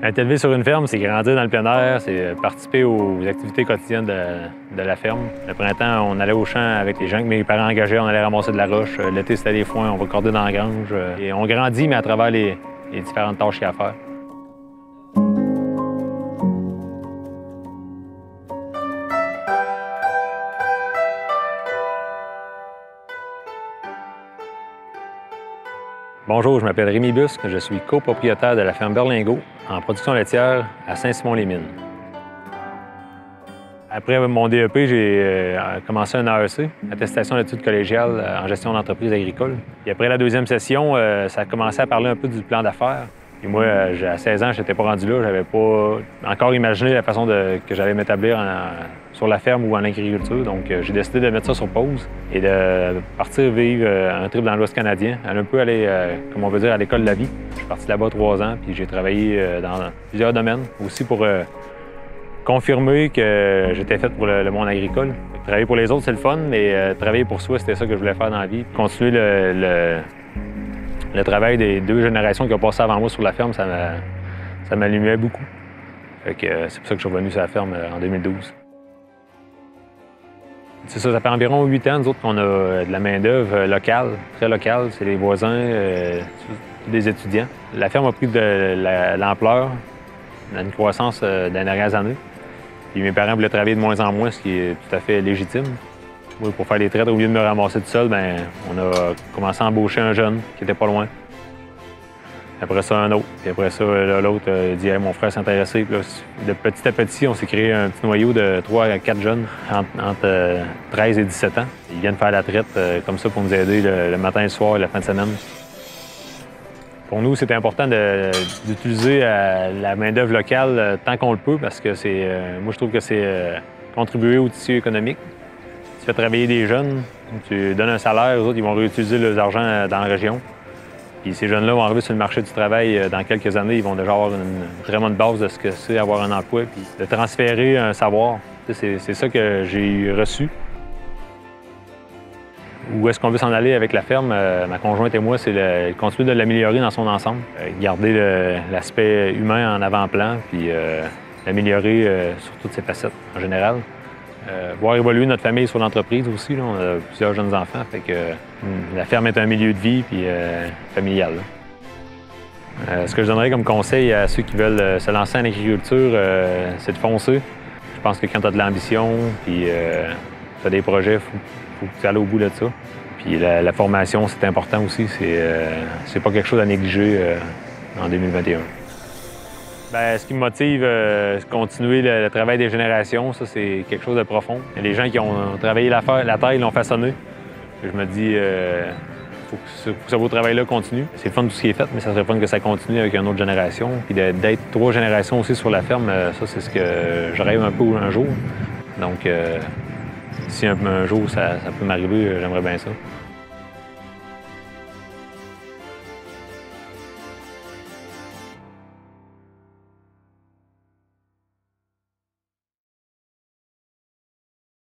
Être élevé sur une ferme, c'est grandir dans le plein air, c'est participer aux activités quotidiennes de la ferme. Le printemps, on allait au champ avec les gens que mes parents engageaient, on allait ramasser de la roche. L'été, c'était les foins, on va corder dans la grange. Et on grandit, mais à travers les différentes tâches qu'il y a à faire. Bonjour, je m'appelle Rémi Busque, je suis copropriétaire de la ferme Berlingot en production laitière à Saint-Simon-les-Mines. Après mon DEP, j'ai commencé un AEC, attestation d'études collégiales en gestion d'entreprise agricole. Et après la deuxième session, ça a commencé à parler un peu du plan d'affaires. Et moi, à 16 ans, je n'étais pas rendu là. Je n'avais pas encore imaginé la façon que j'allais m'établir sur la ferme ou en agriculture. Donc, j'ai décidé de mettre ça sur pause et de partir vivre un trip dans l'Ouest canadien, un peu aller, comme on veut dire, à l'école de la vie. Je suis parti là-bas 3 ans, puis j'ai travaillé dans plusieurs domaines, aussi pour confirmer que j'étais fait pour le monde agricole. Travailler pour les autres, c'est le fun, mais travailler pour soi, c'était ça que je voulais faire dans la vie. Continuer le travail des 2 générations qui ont passé avant moi sur la ferme, ça m'allumait beaucoup. Fait que c'est pour ça que je suis revenu sur la ferme en 2012. C'est ça, ça fait environ 8 ans, nous autres, qu'on a de la main-d'œuvre locale, très locale. C'est les voisins, des étudiants. La ferme a pris de l'ampleur, une croissance dans les dernières années. Puis mes parents voulaient travailler de moins en moins, ce qui est tout à fait légitime. Moi, pour faire les traites, au lieu de me ramasser tout seul, bien, on a commencé à embaucher un jeune qui était pas loin. Après ça, un autre. Puis après ça, l'autre dit hey, mon frère s'intéressait. De petit à petit, on s'est créé un petit noyau de 3 à 4 jeunes entre 13 et 17 ans. Ils viennent faire la traite comme ça pour nous aider le matin, le soir et la fin de semaine. Pour nous, c'est important d'utiliser la main-d'œuvre locale tant qu'on le peut parce que moi, je trouve que c'est contribuer au tissu économique. Tu fais travailler des jeunes, tu donnes un salaire, eux autres, ils vont réutiliser leurs argent dans la région. Puis ces jeunes-là vont arriver sur le marché du travail dans quelques années, ils vont déjà avoir une très bonne base de ce que c'est avoir un emploi, puis de transférer un savoir. C'est ça que j'ai reçu. Où est-ce qu'on veut s'en aller avec la ferme? Ma conjointe et moi, c'est de continuer de l'améliorer dans son ensemble. Garder l'aspect humain en avant-plan, puis l'améliorer sur toutes ses facettes en général. Voir évoluer notre famille sur l'entreprise aussi. Là. On a plusieurs jeunes enfants. Fait que, la ferme est un milieu de vie puis familial. Ce que je donnerais comme conseil à ceux qui veulent se lancer en agriculture, c'est de foncer. Je pense que quand tu as de l'ambition puis tu as des projets, il faut que tu ailles au bout de ça. Puis la formation, c'est important aussi. C'est pas quelque chose à négliger en 2021. Bien, ce qui me motive, c'est continuer le travail des générations. Ça, c'est quelque chose de profond. Il y a des gens qui ont travaillé la terre, ils l'ont façonnée. Je me dis, faut que ce beau travail-là continue. C'est fun tout ce qui est fait, mais ça serait fun que ça continue avec une autre génération. Puis d'être 3 générations aussi sur la ferme, ça, c'est ce que je rêve un peu un jour. Donc, si un jour ça peut m'arriver, j'aimerais bien ça.